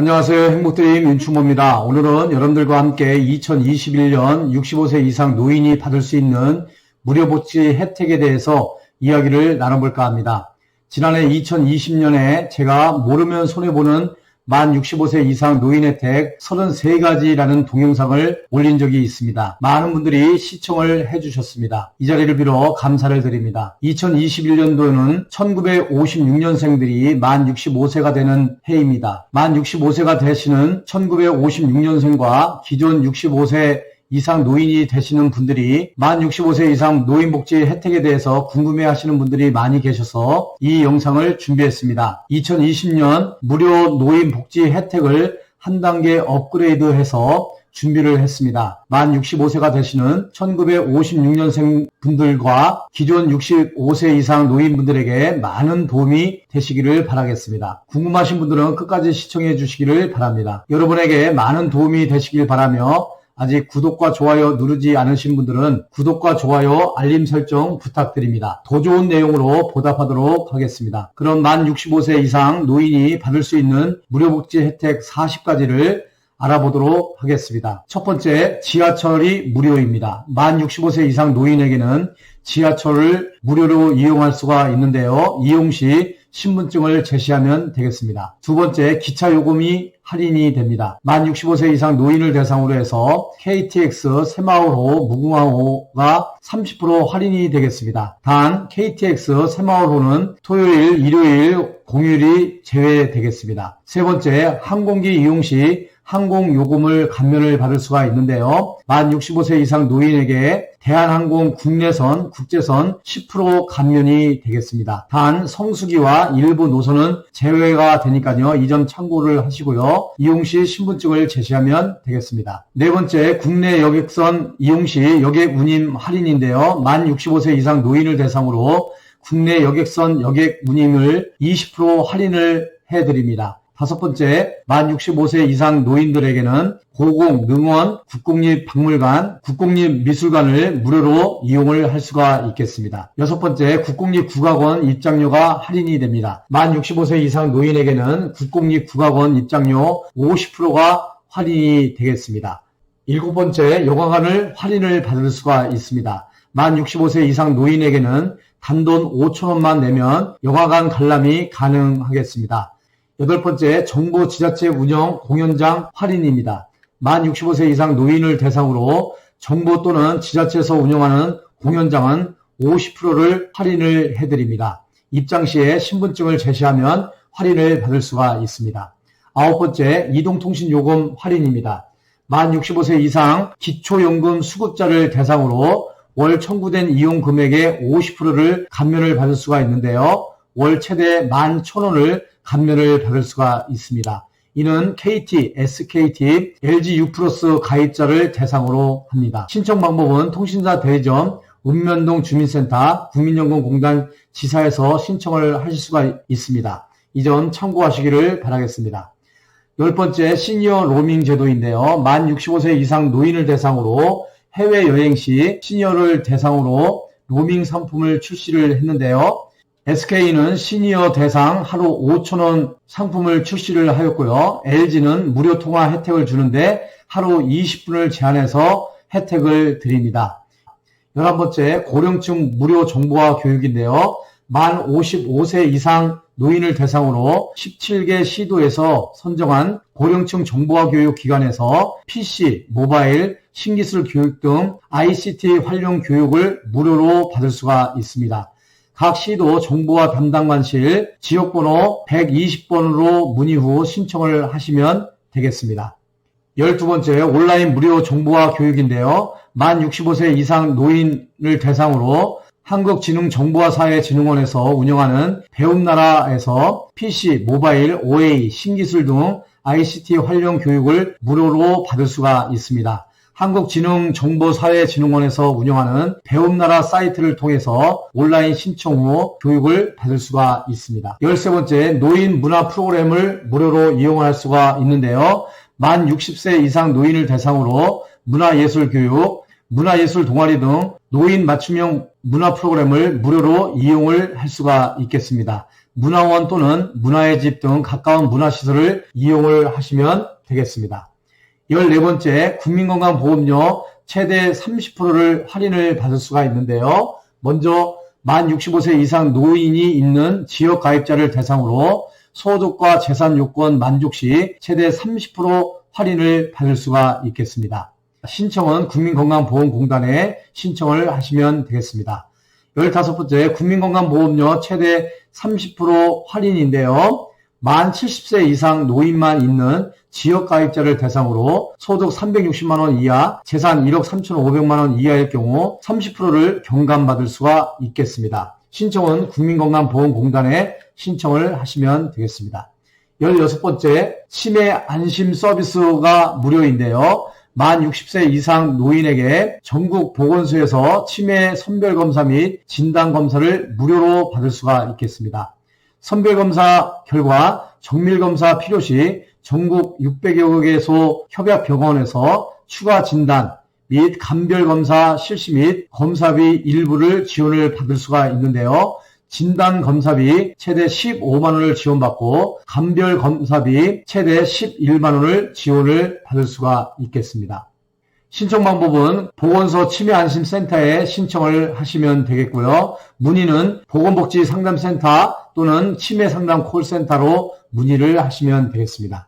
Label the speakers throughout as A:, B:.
A: 안녕하세요. 행복드림 윤충모입니다. 오늘은 여러분들과 함께 2021년 65세 이상 노인이 받을 수 있는 무료복지 혜택에 대해서 이야기를 나눠볼까 합니다. 지난해 2020년에 제가 모르면 손해보는 만 65세 이상 노인 혜택 33가지라는 동영상을 올린 적이 있습니다. 많은 분들이 시청을 해주셨습니다. 이 자리를 빌어 감사를 드립니다. 2021년도에는 1956년생들이 만 65세가 되는 해입니다. 만 65세가 되시는 1956년생과 기존 65세 이상 노인이 되시는 분들이 만 65세 이상 노인복지 혜택에 대해서 궁금해하시는 분들이 많이 계셔서 이 영상을 준비했습니다. 2020년 무료 노인복지 혜택을 한 단계 업그레이드해서 준비를 했습니다. 만 65세가 되시는 1956년생 분들과 기존 65세 이상 노인분들에게 많은 도움이 되시기를 바라겠습니다. 궁금하신 분들은 끝까지 시청해 주시기를 바랍니다. 여러분에게 많은 도움이 되시길 바라며 아직 구독과 좋아요 누르지 않으신 분들은 구독과 좋아요, 알림 설정 부탁드립니다. 더 좋은 내용으로 보답하도록 하겠습니다. 그럼 만 65세 이상 노인이 받을 수 있는 무료복지 혜택 40가지를 알아보도록 하겠습니다. 첫 번째, 지하철이 무료입니다. 만 65세 이상 노인에게는 지하철을 무료로 이용할 수가 있는데요. 이용 시 신분증을 제시하면 되겠습니다. 두 번째, 기차 요금이 할인이 됩니다. 만 65세 이상 노인을 대상으로 해서 KTX 새마을호, 무궁화호가 30% 할인이 되겠습니다. 단 KTX 새마을호는 토요일, 일요일, 공휴일이 제외되겠습니다. 세 번째, 항공기 이용 시 항공요금을 감면을 받을 수가 있는데요. 만 65세 이상 노인에게 대한항공 국내선, 국제선 10% 감면이 되겠습니다. 단 성수기와 일부 노선은 제외가 되니까요. 이 점 참고를 하시고요. 이용 시 신분증을 제시하면 되겠습니다. 네 번째, 국내 여객선 이용 시 여객 운임 할인인데요. 만 65세 이상 노인을 대상으로 국내 여객선 여객 운임을 20% 할인을 해드립니다. 다섯 번째, 만 65세 이상 노인들에게는 고공, 능원, 국공립박물관, 국공립미술관을 무료로 이용을 할 수가 있겠습니다. 여섯 번째, 국공립국악원 입장료가 할인이 됩니다. 만 65세 이상 노인에게는 국공립국악원 입장료 50%가 할인이 되겠습니다. 일곱 번째, 영화관을 할인을 받을 수가 있습니다. 만 65세 이상 노인에게는 단돈 5,000원만 내면 영화관 관람이 가능하겠습니다. 여덟 번째, 정부 지자체 운영 공연장 할인입니다. 만 65세 이상 노인을 대상으로 정부 또는 지자체에서 운영하는 공연장은 50%를 할인을 해드립니다. 입장 시에 신분증을 제시하면 할인을 받을 수가 있습니다. 아홉 번째, 이동통신요금 할인입니다. 만 65세 이상 기초연금 수급자를 대상으로 월 청구된 이용 금액의 50%를 감면을 받을 수가 있는데요. 월 최대 11,000원을 감면을 받을 수가 있습니다. 이는 KT, SKT, LG U+ 가입자를 대상으로 합니다. 신청 방법은 통신사 대리점, 읍면동 주민센터, 국민연금공단 지사에서 신청을 하실 수가 있습니다. 이 점 참고하시기를 바라겠습니다. 열 번째, 시니어 로밍 제도인데요. 만 65세 이상 노인을 대상으로 해외여행 시 시니어를 대상으로 로밍 상품을 출시를 했는데요. SK는 시니어 대상 하루 5,000원 상품을 출시를 하였고요. LG는 무료 통화 혜택을 주는데 하루 20분을 제한해서 혜택을 드립니다. 11번째, 고령층 무료 정보화 교육인데요. 만 55세 이상 노인을 대상으로 17개 시도에서 선정한 고령층 정보화 교육 기관에서 PC, 모바일, 신기술 교육 등 ICT 활용 교육을 무료로 받을 수가 있습니다. 각 시도 정보화 담당관실 지역번호 120번으로 문의 후 신청을 하시면 되겠습니다. 12번째, 온라인 무료 정보화 교육인데요. 만 65세 이상 노인을 대상으로 한국지능정보화사회진흥원에서 운영하는 배움나라에서 PC, 모바일, OA, 신기술 등 ICT 활용 교육을 무료로 받을 수가 있습니다. 한국지능정보사회진흥원에서 운영하는 배움나라 사이트를 통해서 온라인 신청 후 교육을 받을 수가 있습니다. 13번째, 노인 문화 프로그램을 무료로 이용할 수가 있는데요. 만 60세 이상 노인을 대상으로 문화예술교육, 문화예술 동아리 등 노인 맞춤형 문화 프로그램을 무료로 이용을 할 수가 있겠습니다. 문화원 또는 문화의 집 등 가까운 문화시설을 이용을 하시면 되겠습니다. 14번째, 국민건강보험료 최대 30%를 할인을 받을 수가 있는데요. 먼저 만 65세 이상 노인이 있는 지역가입자를 대상으로 소득과 재산 요건 만족 시 최대 30% 할인을 받을 수가 있겠습니다. 신청은 국민건강보험공단에 신청을 하시면 되겠습니다. 15번째, 국민건강보험료 최대 30% 할인인데요. 만 70세 이상 노인만 있는 지역가입자를 대상으로 소득 360만원 이하, 재산 1억 3,500만원 이하일 경우 30%를 경감받을 수가 있겠습니다. 신청은 국민건강보험공단에 신청을 하시면 되겠습니다. 16번째, 치매 안심 서비스가 무료인데요. 만 60세 이상 노인에게 전국 보건소에서 치매 선별검사 및 진단검사를 무료로 받을 수가 있겠습니다. 선별검사 결과 정밀검사 필요시 전국 600여 개소 협약병원에서 추가 진단 및 간별검사 실시 및 검사비 일부를 지원을 받을 수가 있는데요. 진단검사비 최대 15만원을 지원받고 간별검사비 최대 11만원을 지원을 받을 수가 있겠습니다. 신청 방법은 보건소 치매안심센터에 신청을 하시면 되겠고요. 문의는 보건복지상담센터 또는 치매상담 콜센터로 문의를 하시면 되겠습니다.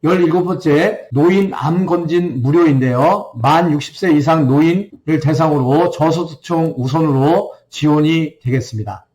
A: 17번째, 노인 암검진 무료인데요. 만 60세 이상 노인을 대상으로 저소득층 우선으로 지원이 되겠습니다.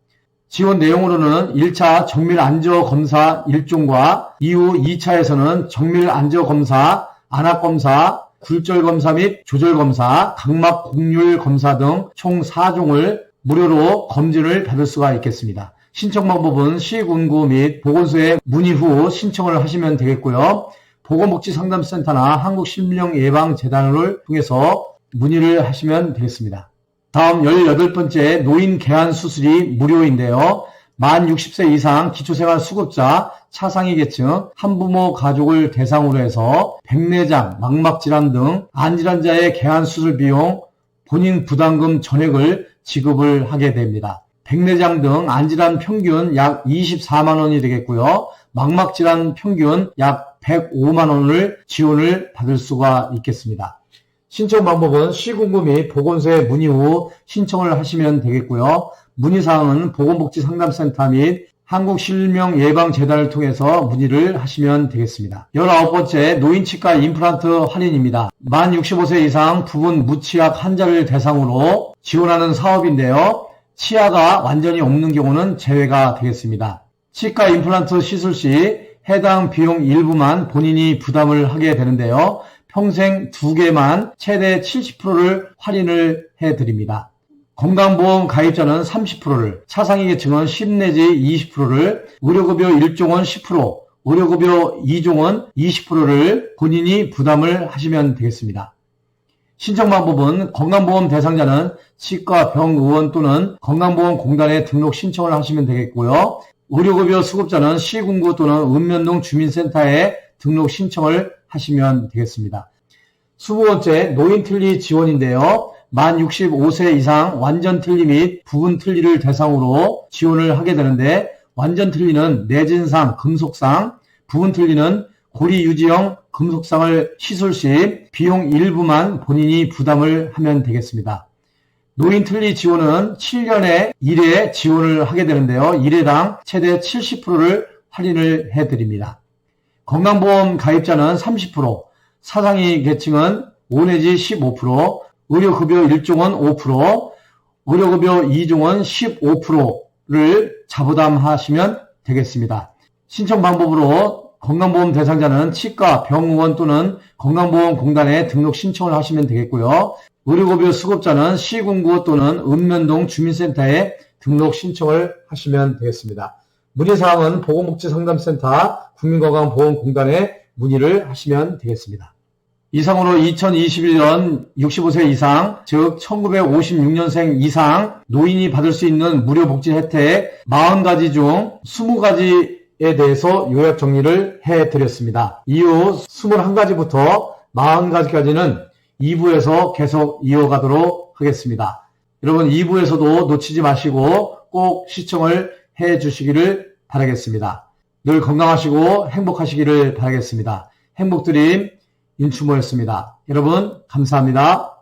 A: 지원 내용으로는 1차 정밀안저검사 1종과 이후 2차에서는 정밀안저검사, 안압검사, 굴절검사 및 조절검사, 각막곡률검사 등 총 4종을 무료로 검진을 받을 수가 있겠습니다. 신청 방법은 시군구 및 보건소에 문의 후 신청을 하시면 되겠고요. 보건복지상담센터나 한국심령예방재단을 통해서 문의를 하시면 되겠습니다. 다음 18번째, 노인 개안 수술이 무료인데요. 만 60세 이상 기초생활수급자, 차상위 계층, 한부모 가족을 대상으로 해서 백내장, 망막질환 등 안질환자의 개안 수술 비용 본인 부담금 전액을 지급을 하게 됩니다. 백내장 등 안질환 평균 약 24만원이 되겠고요. 망막질환 평균 약 105만원을 지원을 받을 수가 있겠습니다. 신청 방법은 시군구 및 보건소에 문의 후 신청을 하시면 되겠고요. 문의사항은 보건복지상담센터 및 한국실명예방재단을 통해서 문의를 하시면 되겠습니다. 19번째, 노인치과 임플란트 할인입니다. 만 65세 이상 부분 무치약 환자를 대상으로 지원하는 사업인데요. 치아가 완전히 없는 경우는 제외가 되겠습니다. 치과 임플란트 시술 시 해당 비용 일부만 본인이 부담을 하게 되는데요. 평생 2개만 최대 70%를 할인을 해드립니다. 건강보험 가입자는 30%를, 차상위 계층은 10 내지 20%를, 의료급여 1종은 10%, 의료급여 2종은 20%를 본인이 부담을 하시면 되겠습니다. 신청 방법은 건강보험 대상자는 치과 병의원 또는 건강보험공단에 등록 신청을 하시면 되겠고요. 의료급여 수급자는 시군구 또는 읍면동 주민센터에 등록 신청을 하시면 되겠습니다. 20번째, 노인 틀니 지원인데요. 만 65세 이상 완전 틀니 및 부분 틀니를 대상으로 지원을 하게 되는데, 완전 틀니는 내진상, 금속상, 부분 틀니는 고리 유지형 금속상을 시술 시 비용 일부만 본인이 부담을 하면 되겠습니다. 노인 틀니 지원은 7년에 1회 지원을 하게 되는데요. 1회당 최대 70%를 할인을 해드립니다. 건강보험 가입자는 30%, 사상위 계층은 5 내지 15%, 의료급여 1종은 5%, 의료급여 2종은 15%를 자부담하시면 되겠습니다. 신청 방법으로 건강보험 대상자는 치과, 병의원 또는 건강보험공단에 등록 신청을 하시면 되겠고요. 의료급여 수급자는 시군구 또는 읍면동 주민센터에 등록 신청을 하시면 되겠습니다. 문의사항은 보건복지상담센터 국민건강보험공단에 문의를 하시면 되겠습니다. 이상으로 2021년 65세 이상, 즉 1956년생 이상 노인이 받을 수 있는 무료 복지 혜택 40가지 중 20가지에 대해서 요약 정리를 해드렸습니다. 이후 21가지부터 40가지까지는 2부에서 계속 이어가도록 하겠습니다. 여러분 2부에서도 놓치지 마시고 꼭 시청을 해 주시기를 바라겠습니다. 늘 건강하시고 행복하시기를 바라겠습니다. 행복드림 윤충모였습니다. 여러분 감사합니다.